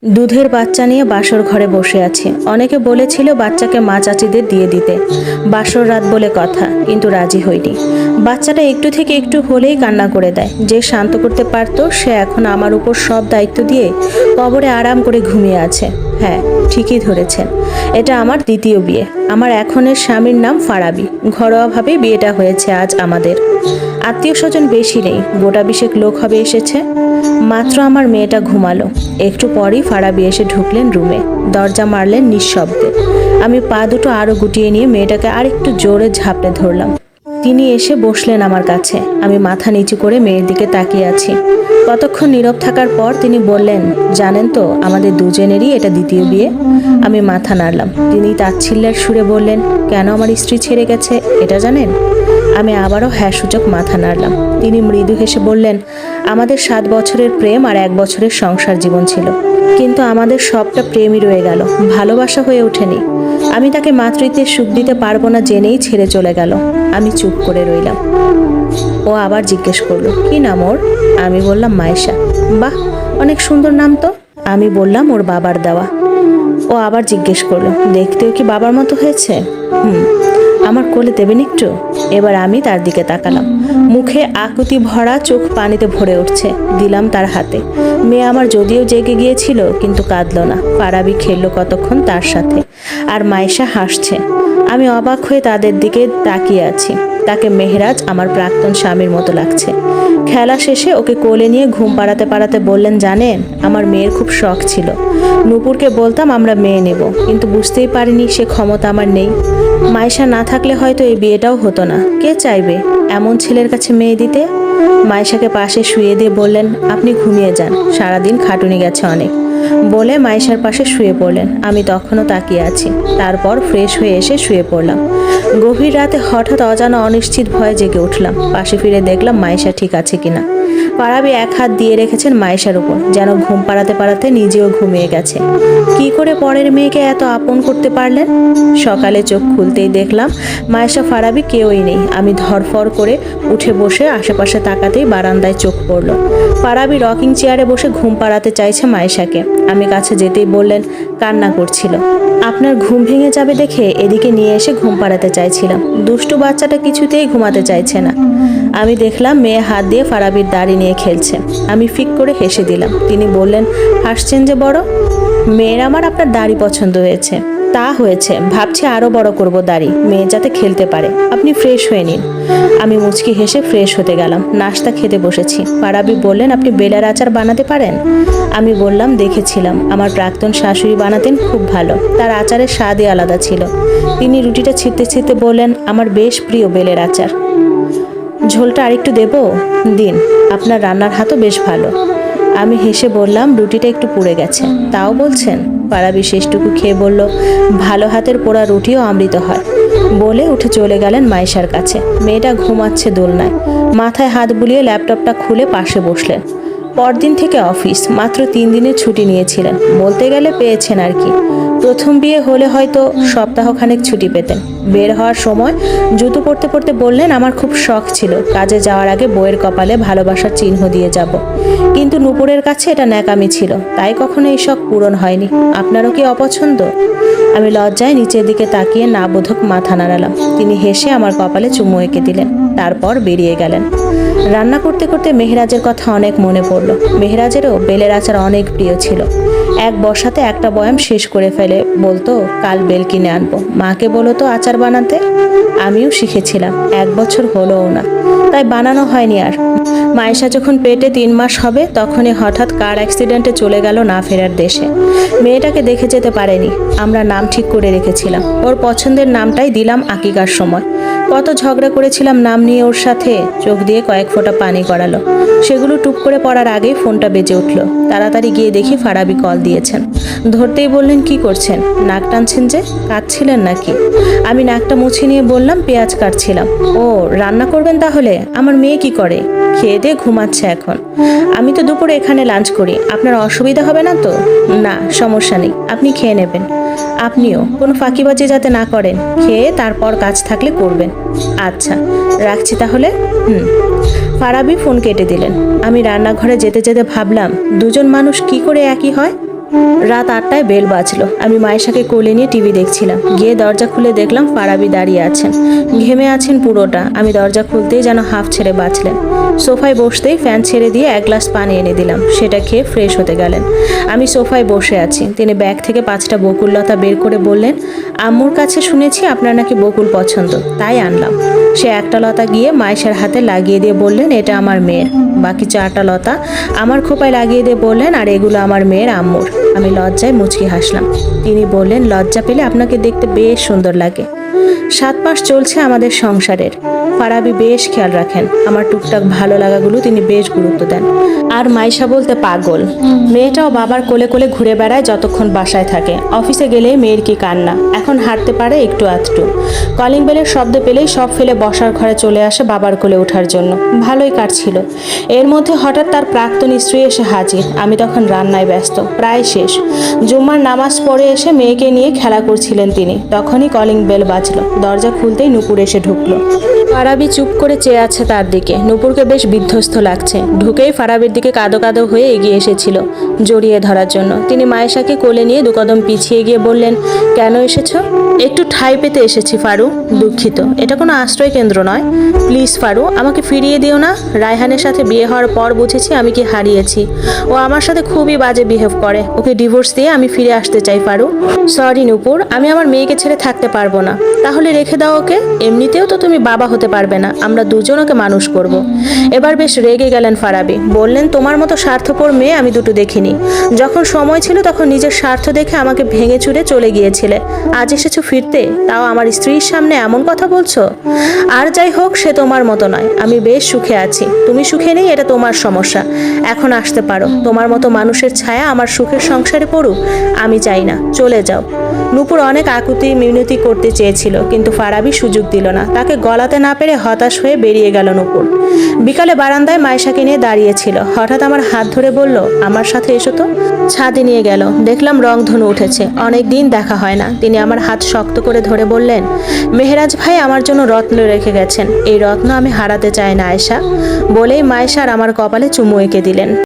দুধের বাচ্চা নিয়ে বাসর ঘরে বসে আছি। অনেকে বলেছিল বাচ্চাকে মা চাচিদের দিয়ে দিতে, বাসর রাত বলে কথা, কিন্তু রাজি হইনি। বাচ্চাটা একটু থেকে একটু হলেই কান্না করে দেয়। যে শান্ত করতে পারতো সে এখন আমার উপর সব দায়িত্ব দিয়ে কবরে আরাম করে ঘুমিয়ে আছে। হ্যাঁ, ঠিকই ধরেছেন, এটা আমার দ্বিতীয় বিয়ে। আমার এখনের স্বামীর নাম ফারাবি। ঘরোয়াভাবে বিয়েটা হয়েছে আজ আমাদের। আত্মীয় স্বজন বেশি নেই, গোটা 20 লোক হবে এসেছে। মাত্র আমার মেয়েটা ঘুমালো, একটু পরই ফারাবি এসে ঢুকলেন রুমে। দরজা মারলেন নিঃশব্দে। আমি পা দুটো আরো গুটিয়ে নিয়ে মেয়েটাকে আরেকটু জোরে ঝাপটে ধরলাম। তিনি এসে বসলেন আমার কাছে। আমি মাথা নিচু করে মেয়ের দিকে তাকিয়ে আছি। কতক্ষণ নীরব থাকার পর তিনি বললেন, জানেন তো আমাদের দুজনেরই এটা দ্বিতীয় বিয়ে। আমি মাথা নাড়লাম। তিনি তাচ্ছিল্যের সুরে বললেন, কেন আমার স্ত্রী ছেড়ে গেছে এটা জানেন? আমি আবারও হ্যাঁ সূচক মাথা নাড়লাম। তিনি মৃদু হেসে বললেন, আমাদের 7 বছরের প্রেম আর 1 বছরের সংসার জীবন ছিল, কিন্তু আমাদের সবটা প্রেমই রয়ে গেল, ভালোবাসা হয়ে ওঠেনি। আমি তাকে মাতৃত্বের সুখ দিতে পারবো না জেনেই ছেড়ে চলে গেল। আমি চুপ করে রইলাম। ও আবার জিজ্ঞেস করলো, কি নাম ওর? আমি বললাম মায়েশা। বাহ, অনেক সুন্দর নাম তো। আমি বললাম ওর বাবার দেওয়া। ও আবার জিজ্ঞেস করলো, দেখতেও কি বাবার মতো হয়েছে? আমার কোলে দেবেন একটু? এবার আমি তার দিকে তাকালাম। মুখে আকুতি ভরা, চোখ পানিতে ভরে উঠছে। দিলাম তার হাতে। মেয়ে আমার যদিও জেগে গিয়েছিল, কিন্তু কাঁদলো না। ফারাবি খেললো কতক্ষণ তার সাথে, আর মায়েশা হাসছে। আমি অবাক হয়ে তাদের দিকে তাকিয়ে আছি। তাকে মেহরাজ আমার প্রাক্তন স্বামীর মতো লাগছে। খেলা শেষে ওকে কোলে নিয়ে ঘুম পাড়াতে পাড়াতে বললেন, জানেন আমার মেয়ের খুব শখ ছিল। নূপুরকে বলতাম আমরা মেয়ে নেব, কিন্তু বুঝতেই পারিনি সে ক্ষমতা আমার নেই। মায়েশা না থাকলে হয়তো এই বিয়েটাও হতো না। কে চাইবে এমন ছেলের কাছে মেয়ে দিতে? মায়েশাকে পাশে শুয়ে দিয়ে বললেন, আপনি ঘুমিয়ে যান, সারাদিন খাটুনি গেছে অনেক। বলে মায়েশার পাশে শুয়ে পড়লেন। আমি তখনও তাকিয়ে আছি। তারপর ফ্রেশ হয়ে এসে শুয়ে পড়লাম। গভীর রাতে হঠাৎ অজানা অনিশ্চিত ভয়ে জেগে উঠলাম। পাশে ফিরে দেখলাম মায়েশা ঠিক আছে কিনা। ফারাবি এক হাত দিয়ে রেখেছেন মায়েশার উপর, যেন ঘুম পাড়াতে পাড়াতে নিজেও ঘুমিয়ে গেছে। কি করে পরের মেয়েকে এত আপন করতে পারলেন? সকালে চোখ খুলতেই দেখলাম মায়েশা ফারাবি কেউই নেই। আমি ধরফর করে উঠে বসে আশেপাশে তাকাতেই বারান্দায় চোখ পড়ল। ফারাবি রকিং চেয়ারে বসে ঘুম পাড়াতে চাইছে মায়েশাকে। আমি কাছে যেতেই বললেন, কান্না করছিল। আপনার ঘুম ভেঙে যাবে দেখে এদিকে নিয়ে এসে ঘুম পাড়াতে চাইছিলাম। দুষ্টু বাচ্চাটা কিছুতেই ঘুমাতে চাইছে না। আমি দেখলাম মেয়ে হাত দিয়ে ফারাবির দাড়ি নিয়ে খেলছে। আমি ফিক করে হেসে দিলাম। তিনি বললেন, হাসছেন যে বড়? মেয়ের আমার আপনার দাড়ি পছন্দ হয়েছে। তা হয়েছে, ভাবছি আরো বড় করব দাড়ি, মেয়ে যাতে খেলতে পারে। আপনি ফ্রেশ হয়ে নিন। আমি মুচকি হেসে ফ্রেশ হতে গেলাম। নাস্তা খেতে বসেছি। ফারাবি বললেন, আপনি বেলার আচার বানাতে পারেন? আমি বললাম, দেখেছিলাম আমার প্রাক্তন শাশুড়ি বানাতেন, খুব ভালো। তার আচারের স্বাদই আলাদা ছিল। তিনি রুটিটা ছিঁড়তে ছিঁড়তে বললেন, আমার বেশ প্রিয় বেলের আচার। ঝোলটা আরেকটু দেবো? দিন, আপনার রান্নার হাতও বেশ ভালো। আমি হেসে বললাম, রুটিটা একটু পুড়ে গেছে। তাও বলছেন? ফারাবি শেষটুকু খেয়ে বলল, ভালো হাতের পোড়া রুটিও অমৃত হয়। বলে উঠে চলে গেলেন মায়েশার কাছে। মেয়েটা ঘুমাচ্ছে দোলনায়। মাথায় হাত বুলিয়ে ল্যাপটপটা খুলে পাশে বসলেন। পরদিন থেকে অফিস। মাত্র 3 দিনের ছুটি নিয়েছিলেন। বলতে গেলে পেয়েছেন আর কি। প্রথম বিয়ে হলে হয়তো সপ্তাহখানেক ছুটি পেতেন। বের হওয়ার সময় জুতো পরতে পরতে বললেন, আমার খুব শখ ছিল কাজে যাওয়ার আগে বইয়ের কপালে ভালোবাসার চিহ্ন দিয়ে যাব, কিন্তু নূপুরের কাছে এটা ন্যাকামি ছিল, তাই কখনো এই শখ পূরণ হয়নি। আপনারও কি অপছন্দ? আমি লজ্জায় নিচের দিকে তাকিয়ে না বোধক মাথা নাড়ালাম। তিনি হেসে আমার কপালে চুমু এঁকে দিলেন, তারপর বেরিয়ে গেলেন। রান্না করতে করতে মেহরাজের কথা অনেক মনে পড়ল। মেহরাজেরও বেলের আচার অনেক প্রিয় ছিল। এক বসাতে একটা বয়াম শেষ করে ফেলে বলতো, কাল বেল কিনে আনবো, মাকে বলো তো আচার বানাতে। আমিও শিখেছিলাম, 1 বছর হলোও না, তাই বানানো হয়নি আর। মায়েশা যখন পেটে 3 মাস হবে, তখনই হঠাৎ কার অ্যাক্সিডেন্টে চলে গেল না ফেরার দেশে। মেয়েটাকে দেখে যেতে পারেনি। আমরা নাম ঠিক করে রেখেছিলাম। ওর পছন্দের নামটাই দিলাম আকিকার সময়। কত ঝগড়া করেছিলাম নাম নিয়ে ওর সাথে। চোখ দিয়ে কয়েক ফোঁটা পানি গড়ালো। সেগুলো টুপ করে পড়ার আগেই ফোনটা বেজে উঠল। তাড়াতাড়ি গিয়ে দেখি ফারাবি কল দিয়েছেন। ধরতেই বললেন, কি করছেন? নাক টানছেন যে, কাঁদছিলেন নাকি? আমি নাকটা মুছে নিয়ে বললাম, পেঁয়াজ কাটছিলাম। ও, রান্না করবেন তাহলে? আমার মেয়ে কি করে? খেয়ে দিয়ে ঘুমাচ্ছে এখন। আমি তো দুপুরে এখানে লাঞ্চ করি, আপনার অসুবিধা হবে না তো? না, সমস্যা নেই, আপনি খেয়ে নেবেন। আপনিও কোনো ফাঁকিবাজি যাতে না করেন। খেয়ে তারপর কাজ থাকলে করবেন। আচ্ছা, রাখছি তাহলে। ফারাবি ফোন কেটে দিলেন। আমি রান্নাঘরে যেতে যেতে ভাবলাম, দুজন মানুষ কি করে একই হয়? রাত 8টায় বেল বাজলো। আমি মায়েশাকে কোলে নিয়ে টিভি দেখছিলাম। গিয়ে দরজা খুলে দেখলাম ফারাবি দাঁড়িয়ে আছেন, ঘেমে আছেন পুরোটা। আমি দরজা খুলতেই যেন হাফ ছেড়ে বাঁচলেন। সোফায় বসতেই ফ্যান ছেড়ে দিয়ে এক গ্লাস পানি এনে দিলাম, সেটা খেয়ে ফ্রেশ হতে গেলেন। আমি সোফায় বসে আছি, তিনি ব্যাগ থেকে 5টা বকুললতা বের করে বললেন, আম্মুর কাছে শুনেছি আপনার নাকি বকুল পছন্দ, তাই আনলাম। সে একটা লতা গিয়ে মায়েশার হাতে লাগিয়ে দিয়ে বললেন, এটা আমার মেয়ের। বাকি 4টা লতা আমার খোপায় লাগিয়ে দিয়ে বললেন, আর এগুলো আমার মেয়ের আম্মুর। আমি লজ্জায় মুচকি হাসলাম। তিনি বললেন, লজ্জা পেলে আপনাকে দেখতে বেশ সুন্দর লাগে। 7 মাস চলছে আমাদের সংসারের। ফারাবি বেশ খেয়াল রাখেন, আমার টুকটাক ভালো লাগাগুলো তিনি বেশ গুরুত্ব দেন। আর মাইশা বলতে পাগল। মেয়েটাও বাবার কোলে কোলে ঘুরে বেড়ায় যতক্ষণ বাসায় থাকে। অফিসে গেলেই মেয়ের কি কান্না, এখন হাঁটতে পারে একটু আধটু। কলিং বেলের শব্দ পেলেই সব ফেলে বসার ঘরে চলে আসে বাবার কোলে ওঠার জন্য। ভালোই কাটছিল। এর মধ্যে হঠাৎ তার প্রাক্তন স্ত্রী এসে হাজির। আমি তখন রান্নায় ব্যস্ত, প্রায় শেষ। জুম্মার নামাজ পড়ে এসে মেয়েকে নিয়ে খেলা করছিলেন তিনি। তখনই কলিং বেল বাজলো। দরজা খুলতেই নূপুর এসে ঢুকলো। ফারাবি চুপ করে চেয়ে আছে তার দিকে। নূপুরকে বেশ বিধ্বস্ত লাগছে। ঢুকেই ফারাবির দিকে কাঁদো কাঁদো হয়ে এগিয়ে এসেছিল জড়িয়ে ধরার জন্য। তিনি মায়েশাকে কোলে নিয়ে 2 কদম পিছিয়ে গিয়ে বললেন, কেন এসেছো? একটু ঠাঁই পেতে এসেছি ফারু। দুঃখিত, এটা কোনো আশ্রয় কেন্দ্র নয়। প্লিজ ফারু, আমাকে ফিরিয়ে দিও না। রায়হানের সাথে বিয়ে হওয়ার পর বুঝেছি আমি কি হারিয়েছি। ও আমার সাথে খুবই বাজে বিহেভ করে। ওকে ডিভোর্স দিয়ে আমি ফিরে আসতে চাই ফারু। সরি নূপুর, আমি আমার মেয়েকে ছেড়ে থাকতে পারবো না। তাহলে রেখে দাও ওকে। এমনিতেও তো তুমি বাবা হতে পারবে না, আমরা দুজন ওকে মানুষ করব। এবার বেশ রেগে গেলেন ফারাবি। বললেন, তোমার মতো স্বার্থপর মেয়ে আমি দুটো দেখিনি। যখন সময় ছিল তখন নিজের স্বার্থ দেখে আমাকে ভেঙে চুরে চলে গিয়েছিলে। আজ এসেছো ফিরতে, তাও আমার স্ত্রীর সামনে এমন কথা বলছো। আর যাই হোক, সে তোমার মতো নয়। আমি বেশ সুখে আছি, তুমি সুখে নেই, এটা তোমার সমস্যা। এখন আসতে পারো। তোমার মতো মানুষের ছায়া আমার সুখের সংসারে পড়ুক আমি চাই না, চলে যাও। নূপুর অনেক আকুতি মিনতি করতে চেয়েছিল, কিন্তু ফারাবি সুযোগ দিল না। তাকে গলাতে না পেরে হতাশ হয়ে বেরিয়ে গেল নূপুর। বিকালে বারান্দায় মায়েশাকে নিয়ে দাঁড়িয়েছিল। হঠাৎ আমার হাত ধরে বলল, আমার সাথে এসো তো। ছাদে নিয়ে গেল। দেখলাম রংধনু উঠেছে। অনেক দিন দেখা হয় না। তিনি আমার হাত শক্ত করে ধরে বললেন, মেহেরাজ ভাই আমার জন্য রত্ন রেখে গেছেন। এই রত্ন আমি হারাতে চাই না আয়েশা। বলেই মায়েশা আর আমার কপালে চুমু এঁকে দিলেন।